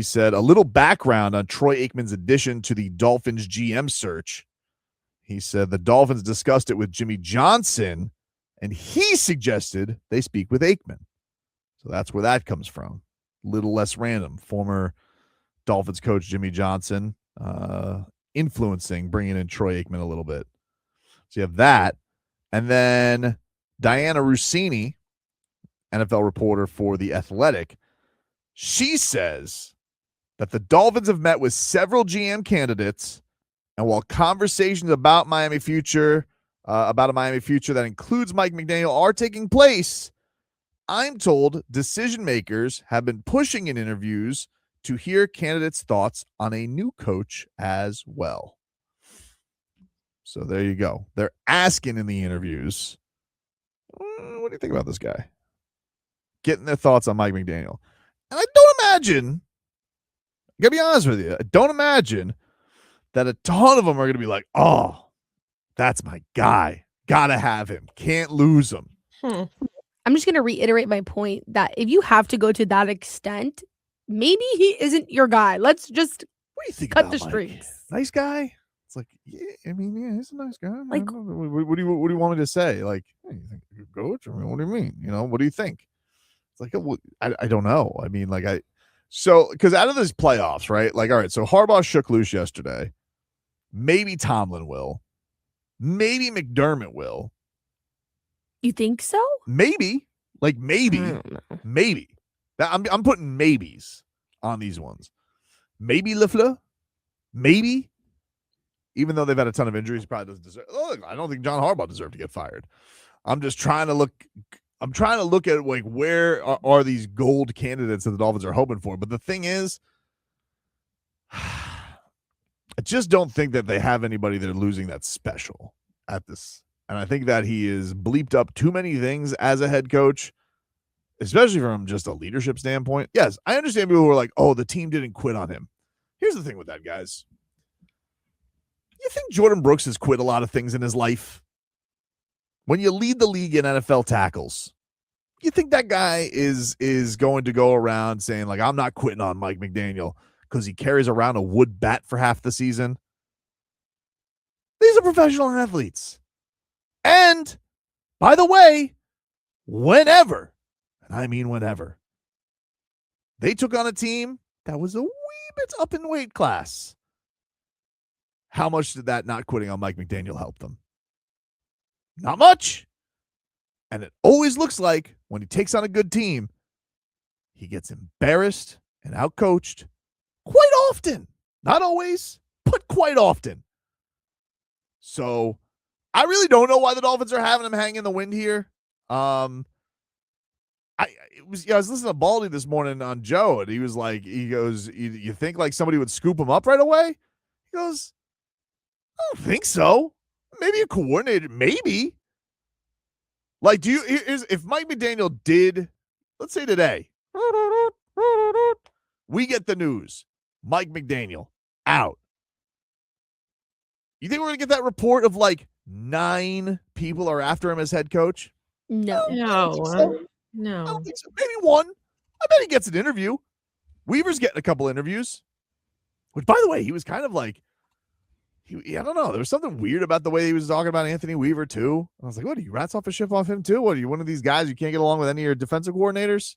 He said, a little background on Troy Aikman's addition to the Dolphins GM search. He said the Dolphins discussed it with Jimmy Johnson, and he suggested they speak with Aikman. So that's where that comes from. Little less random. Former Dolphins coach Jimmy Johnson influencing, bringing in Troy Aikman a little bit. So you have that. And then Diana Rossini, NFL reporter for The Athletic, she says that the Dolphins have met with several GM candidates, and while conversations about a Miami future that includes Mike McDaniel are taking place, I'm told decision makers have been pushing in interviews to hear candidates' thoughts on a new coach as well. So there you go. They're asking in the interviews, what do you think about this guy? Getting their thoughts on Mike McDaniel. And I don't imagine, I gotta be honest with you, I don't imagine that a ton of them are going to be like, oh, that's my guy. Gotta have him. Can't lose him. I'm just going to reiterate my point that if you have to go to that extent, maybe he isn't your guy. Let's just cut the strings. Nice guy? It's like, yeah, I mean, yeah, he's a nice guy. Like, what do you want me to say? Like, hey, you think you're a coach? I mean, what do you mean? You know, what do you think? It's like, I don't know. I mean, like, because out of this playoffs, right? Like, all right, so Harbaugh shook loose yesterday. Maybe Tomlin will. Maybe McDermott will. You think so? Maybe. Like, maybe. I don't know. Maybe. I'm putting maybes on these ones. Maybe LaFleur. Maybe. Even though they've had a ton of injuries, he probably doesn't deserve. Look, I don't think John Harbaugh deserved to get fired. I'm just trying to look. I'm trying to look at, like, where are these gold candidates that the Dolphins are hoping for. But the thing is, I just don't think that they have anybody they're losing that's special at this. And I think that he is bleeped up too many things as a head coach, especially from just a leadership standpoint. Yes, I understand people who are like, oh, the team didn't quit on him. Here's the thing with that, guys. You think Jordan Brooks has quit a lot of things in his life? When you lead the league in NFL tackles, you think that guy is going to go around saying, like, I'm not quitting on Mike McDaniel because he carries around a wood bat for half the season? These are professional athletes. And, by the way, whenever, and I mean whenever, they took on a team that was a wee bit up in weight class, how much did that not quitting on Mike McDaniel help them? Not much. And it always looks like when he takes on a good team, he gets embarrassed and outcoached quite often. Not always, but quite often. So I really don't know why the Dolphins are having him hang in the wind here. I was listening to Baldy this morning on Joe, and he goes, you think like somebody would scoop him up right away? He goes, I don't think so. Maybe a coordinator, maybe. Like, if Mike McDaniel did, let's say today, we get the news, Mike McDaniel out. You think we're going to get that report of like 9 people are after him as head coach? No. No. I don't think so. Maybe one. I bet he gets an interview. Weaver's getting a couple interviews. Which, by the way, he was kind of like, I don't know. There was something weird about the way he was talking about Anthony Weaver, too. I was like, what, are you rats off a ship off him, too? What, are you one of these guys you can't get along with any of your defensive coordinators?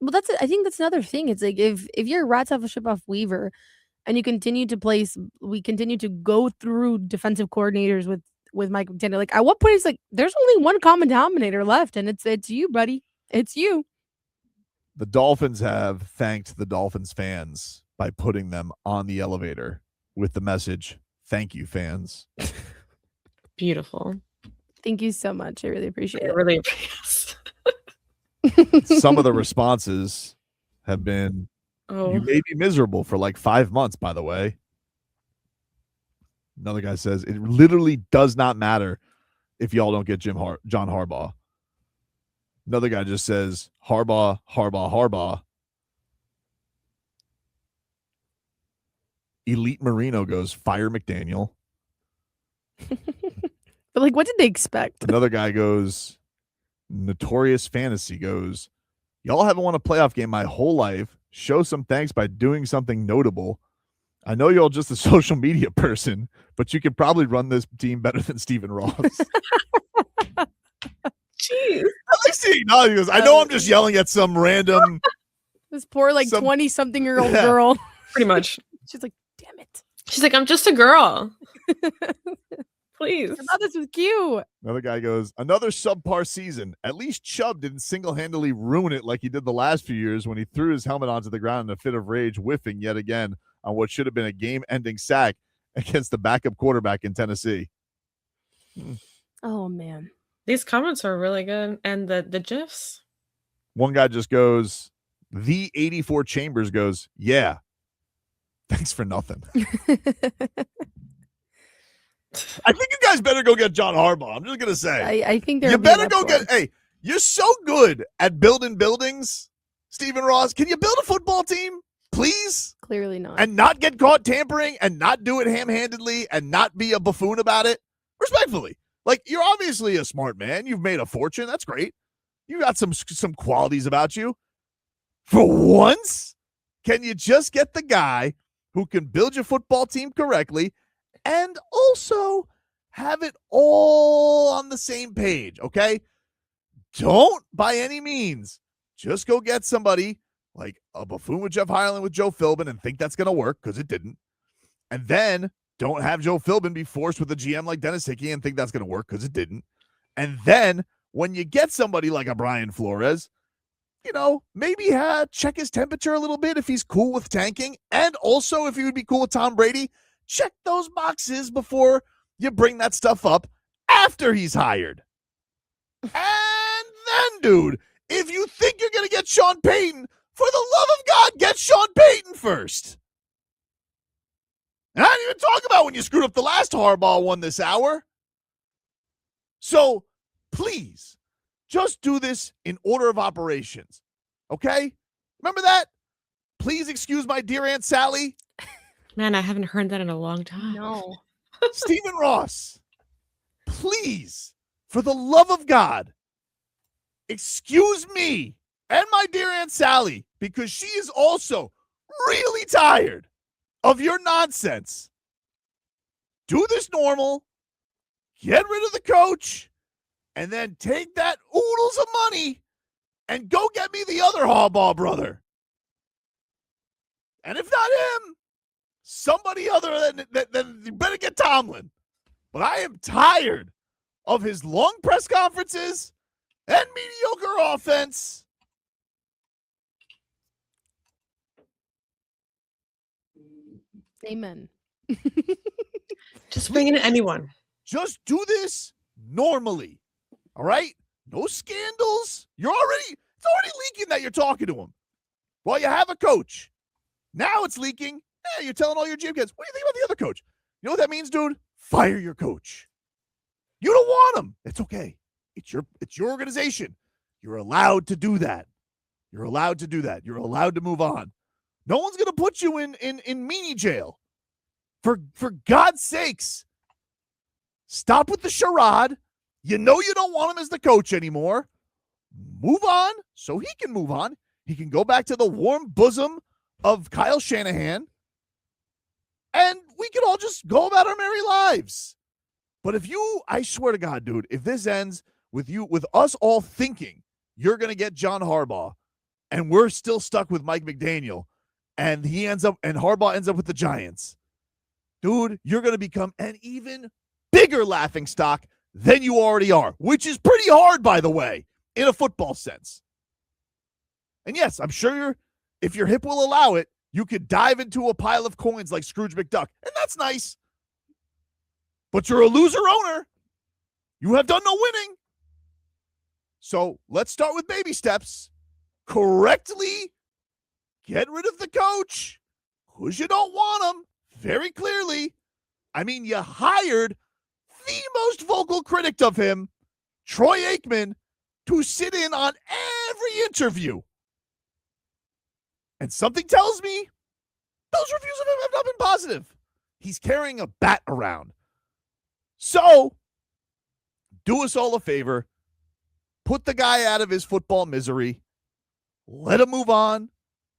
Well, I think that's another thing. It's like if you're rats off a ship off Weaver and we continue to go through defensive coordinators with Mike McDaniel, like at what point it's like there's only one common denominator left, and it's you, buddy. It's you. The Dolphins have thanked the Dolphins fans by putting them on the elevator with the message, "Thank you, fans." Beautiful. Thank you so much. I really appreciate it. Really appreciate Some of the responses have been, Oh, you may be miserable for like 5 months, by the way. Another guy says, it literally does not matter if y'all don't get John Harbaugh. Another guy just says, Harbaugh. Elite Marino goes, fire McDaniel. But like, what did they expect? Another guy goes, Notorious Fantasy goes, y'all haven't won a playoff game my whole life. Show some thanks by doing something notable. I know you're just a social media person, but you could probably run this team better than Stephen Ross. Jeez. At least he acknowledges, I know I'm just yelling at some random. This poor 20-something-year-old girl. Pretty much. She's like, damn it. She's like, I'm just a girl. Please. I thought this was cute. Another guy goes, another subpar season. At least Chubb didn't single-handedly ruin it like he did the last few years when he threw his helmet onto the ground in a fit of rage, whiffing yet again on what should have been a game-ending sack against the backup quarterback in Tennessee. Oh, man. These comments are really good. And the GIFs. One guy just goes, the 84 Chambers goes, yeah, thanks for nothing. I think you guys better go get John Harbaugh. I'm just going to say. I think you better go get, hey, you're so good at building buildings, Stephen Ross. Can you build a football team, please? Clearly not. And not get caught tampering and not do it ham-handedly and not be a buffoon about it? Respectfully. Like, you're obviously a smart man. You've made a fortune. That's great. You got some qualities about you. For once, can you just get the guy who can build your football team correctly and also have it all on the same page, okay? Don't, by any means, just go get somebody like a buffoon with Jeff Highland with Joe Philbin and think that's going to work, because it didn't. And then don't have Joe Philbin be forced with a GM like Dennis Hickey and think that's going to work, because it didn't. And then when you get somebody like a Brian Flores, maybe check his temperature a little bit if he's cool with tanking. And also if he would be cool with Tom Brady, check those boxes before you bring that stuff up after he's hired. And then, dude, if you think you're going to get Sean Payton, for the love of God, get Sean Payton first. And I didn't even talk about when you screwed up the last Harbaugh one this hour. So, please, just do this in order of operations, okay? Remember that? Please excuse my dear Aunt Sally. Man, I haven't heard that in a long time. No. Stephen Ross, please, for the love of God, excuse me and my dear Aunt Sally, because she is also really tired of your nonsense. Do this normal, get rid of the coach, and then take that oodles of money and go get me the other Harbaugh brother. And if not him, somebody other than you better get Tomlin. But I am tired of his long press conferences and mediocre offense. Amen. Just bring in anyone. Just do this normally. All right? No scandals. It's already leaking that you're talking to him. Well, you have a coach. Now it's leaking. You're telling all your GM kids, what do you think about the other coach? You know what that means, dude? Fire your coach. You don't want him. It's okay. It's your organization. You're allowed to do that. You're allowed to do that. You're allowed to move on. No one's going to put you in meanie jail. For God's sakes, stop with the charade. You know you don't want him as the coach anymore. Move on so he can move on. He can go back to the warm bosom of Kyle Shanahan. And we can all just go about our merry lives. But I swear to God, dude, if this ends with us all thinking you're going to get John Harbaugh and we're still stuck with Mike McDaniel and Harbaugh ends up with the Giants, dude, you're going to become an even bigger laughingstock than you already are, which is pretty hard, by the way, in a football sense. And yes, I'm sure if your hip will allow it, you could dive into a pile of coins like Scrooge McDuck, and that's nice. But you're a loser owner. You have done no winning. So let's start with baby steps. Correctly get rid of the coach because you don't want him, very clearly. I mean, you hired the most vocal critic of him, Troy Aikman, to sit in on every interview. And something tells me those reviews of him have not been positive. He's carrying a bat around. So, do us all a favor. Put the guy out of his football misery. Let him move on.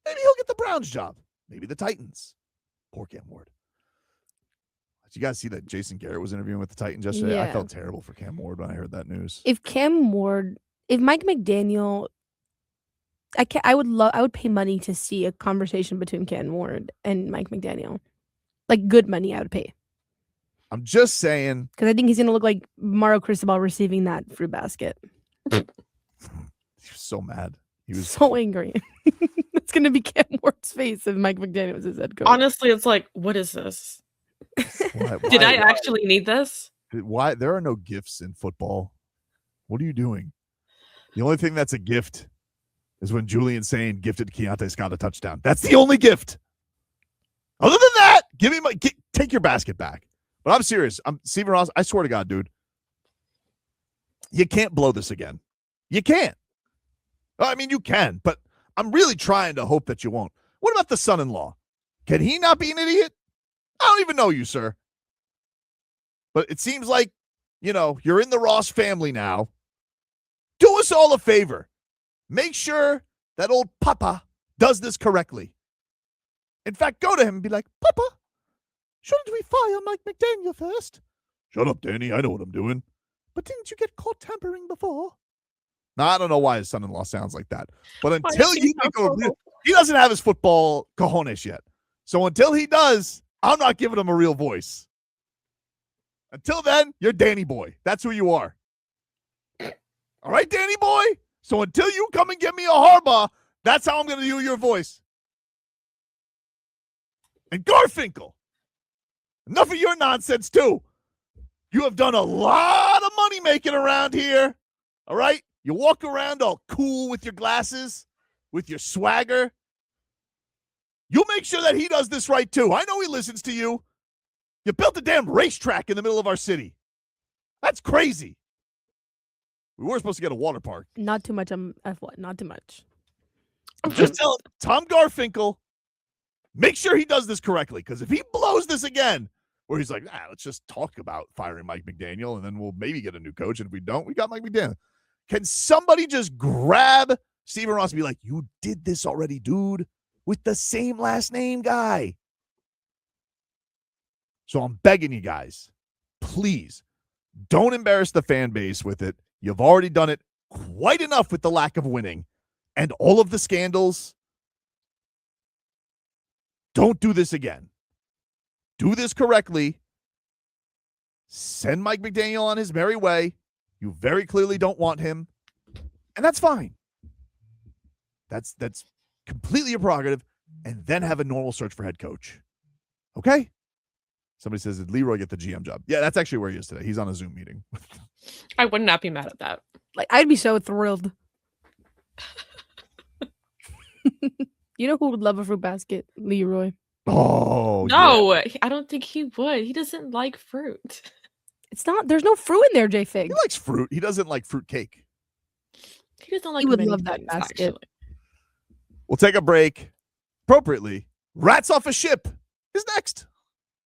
Maybe he'll get the the Browns' job. Maybe the Titans. Poor Cam Ward. Did you guys see that Jason Garrett was interviewing with the Titans yesterday? I Yeah. felt terrible for Cam Ward when I heard that news. If Mike McDaniel, I would pay money to see a conversation between Cam Ward and Mike McDaniel. Like good money I would pay. I'm just saying. Because I think he's gonna look like Mario Cristobal receiving that fruit basket. He was so mad. He was So angry. It's gonna be Cam Ward's face if Mike McDaniel was his head coach. Honestly, it's like, what is this? Did I actually need this? Why? There are no gifts in football. What are you doing? The only thing that's a gift is when Julian Sane gifted Keontae Scott a touchdown. That's the only gift. Other than that, take your basket back. But I'm serious. Stephen Ross. I swear to God, dude, you can't blow this again. You can't. I mean, you can, but I'm really trying to hope that you won't. What about the son-in-law? Can he not be an idiot? I don't even know you, sir. But it seems like, you're in the Ross family now. Do us all a favor. Make sure that old Papa does this correctly. In fact, go to him and be like, Papa, shouldn't we fire Mike McDaniel first? Shut up, Danny. I know what I'm doing. But didn't you get caught tampering before? Now, I don't know why his son-in-law sounds like that. But until he doesn't have his football cojones yet. So until he does, I'm not giving him a real voice. Until then, you're Danny Boy. That's who you are. All right, Danny Boy? So until you come and give me a Harbaugh, that's how I'm going to do your voice. And Garfinkel, enough of your nonsense, too. You have done a lot of money making around here. All right? You walk around all cool with your glasses, with your swagger. You make sure that he does this right, too. I know he listens to you. You built a damn racetrack in the middle of our city. That's crazy. We were supposed to get a water park. Not too much. Not too much. I'm just telling Tom Garfinkel, make sure he does this correctly. Because if he blows this again, where he's like, let's just talk about firing Mike McDaniel, and then we'll maybe get a new coach. And if we don't, we got Mike McDaniel. Can somebody just grab Stephen Ross and be like, you did this already, dude, with the same last name guy? So I'm begging you guys, please don't embarrass the fan base with it. You've already done it quite enough with the lack of winning and all of the scandals. Don't do this again. Do this correctly. Send Mike McDaniel on his merry way. You very clearly don't want him, and that's fine. That's completely your prerogative, and then have a normal search for head coach. Okay? Somebody says, did Leroy get the GM job? Yeah, that's actually where he is today. He's on a Zoom meeting. I would not be mad at that. Like, I'd be so thrilled. You know who would love a fruit basket? Leroy. Oh, no, yeah. I don't think he would. He doesn't like fruit. There's no fruit in there, J Fig. He likes fruit. He doesn't like fruit cake. He doesn't like. He would love that basket. Actually. We'll take a break. Appropriately, Rats Off a Ship is next.